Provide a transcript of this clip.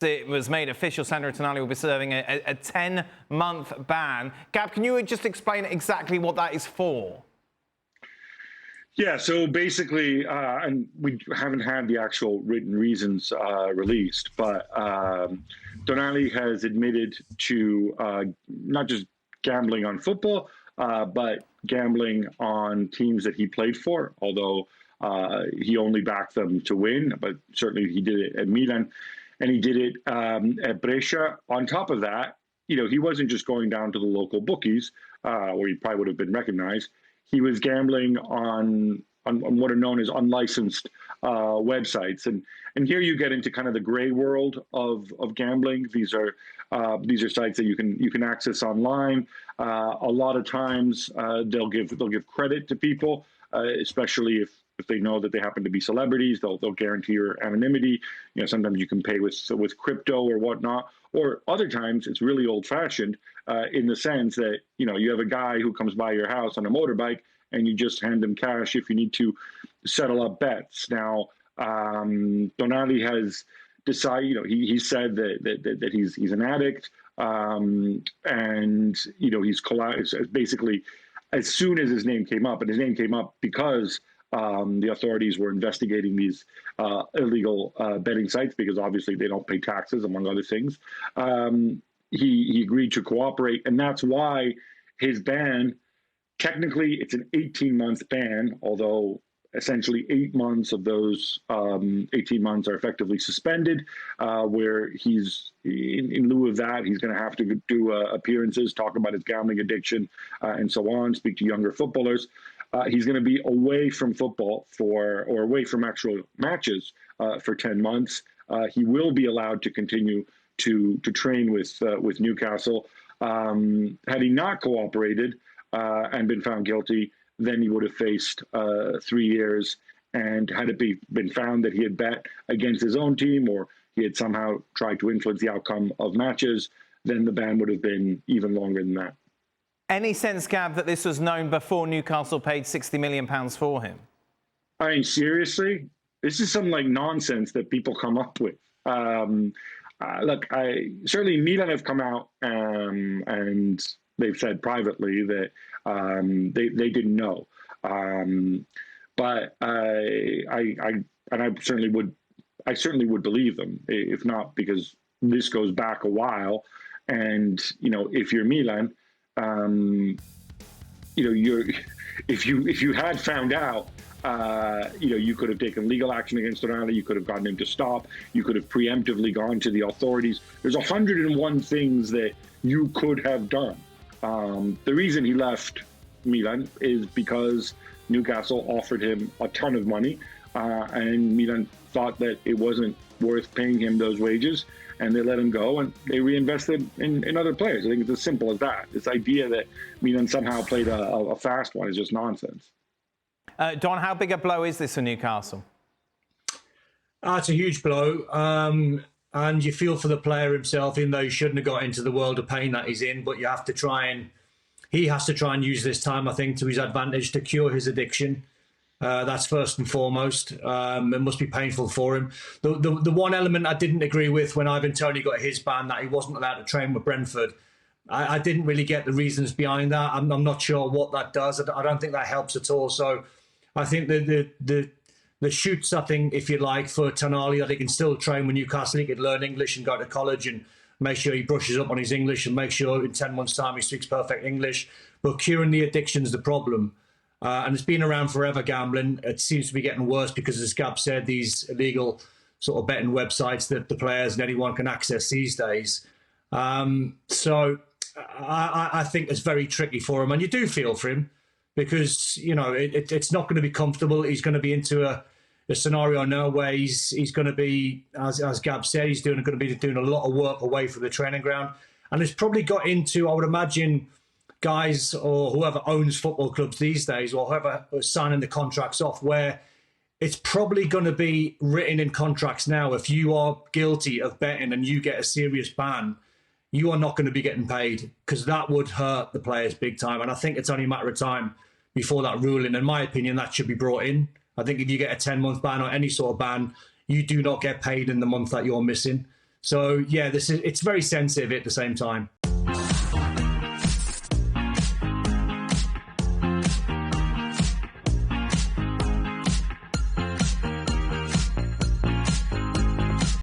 It was made official. Sandro Tonali will be serving a 10-month ban. Gab, can you just explain exactly what that is for? Yeah, so basically, and we haven't had the actual written reasons released, but Tonali has admitted to not just gambling on football, but gambling on teams that he played for, although he only backed them to win, but certainly he did it at Milan. And he did it at Brescia. On top of that, he wasn't just going down to the local bookies, where he probably would have been recognized. He was gambling on what are known as unlicensed websites, and here you get into kind of the gray world of gambling. These are sites that you can access online. A lot of times they'll give credit to people, especially if they know that they happen to be celebrities. They'll guarantee your anonymity. Sometimes you can pay with crypto or whatnot, or other times it's really old-fashioned in the sense that you have a guy who comes by your house on a motorbike and you just hand him cash if you need to settle up bets. Now, Tonali has decided, he said that he's an addict, and he's basically, as soon as his name came up, and his name came up because the authorities were investigating these illegal betting sites, because obviously they don't pay taxes, among other things. He agreed to cooperate, and that's why his ban, technically it's an 18-month ban, although essentially 8 months of those 18 months are effectively suspended, where he's, in lieu of that, he's going to have to do appearances, talk about his gambling addiction, and so on, speak to younger footballers. He's going to be away from football or away from actual matches for 10 months. He will be allowed to continue to train with Newcastle. Had he not cooperated and been found guilty, then he would have faced 3 years. And had it been found that he had bet against his own team, or he had somehow tried to influence the outcome of matches, then the ban would have been even longer than that. Any sense, Gab, that this was known before Newcastle paid £60 million for him? I mean, seriously? This is some nonsense that people come up with. Look, certainly Milan have come out and they've said privately that they didn't know. But I certainly would believe them, if not because this goes back a while. And if you're Milan, if you had found out, you could have taken legal action against Tonali. You could have gotten him to stop. You could have preemptively gone to the authorities. There's 101 things that you could have done. The reason he left Milan is because Newcastle offered him a ton of money, and Milan thought that it wasn't worth paying him those wages, and they let him go, and they reinvested in other players. I think it's as simple as that. This idea that Milan somehow played a fast one is just nonsense. Don, how big a blow is this for Newcastle? It's a huge blow, and you feel for the player himself, even though he shouldn't have got into the world of pain that he's in, but he has to try and use this time, I think, to his advantage to cure his addiction. That's first and foremost. It must be painful for him. The one element I didn't agree with when Ivan Toney got his ban, that he wasn't allowed to train with Brentford, I didn't really get the reasons behind that. I'm not sure what that does. I don't think that helps at all. So I think the shoots, I think, if you like, for Tonali, that he can still train with Newcastle. He could learn English and go to college and make sure he brushes up on his English and make sure in 10 months' time he speaks perfect English. But curing the addiction's the problem. And it's been around forever, gambling. It seems to be getting worse because, as Gab said, these illegal sort of betting websites that the players and anyone can access these days. So I think it's very tricky for him. And you do feel for him because, it's not going to be comfortable. He's going to be into a scenario now where he's going to be, as Gab said, he's going to be doing a lot of work away from the training ground. And it's probably got into, I would imagine, guys or whoever owns football clubs these days, or whoever is signing the contracts off, where it's probably going to be written in contracts now, if you are guilty of betting and you get a serious ban, you are not going to be getting paid, because that would hurt the players big time. And I think it's only a matter of time before that ruling, in my opinion, that should be brought in. I think if you get a 10-month ban or any sort of ban, you do not get paid in the month that you're missing. So yeah, it's very sensitive at the same time.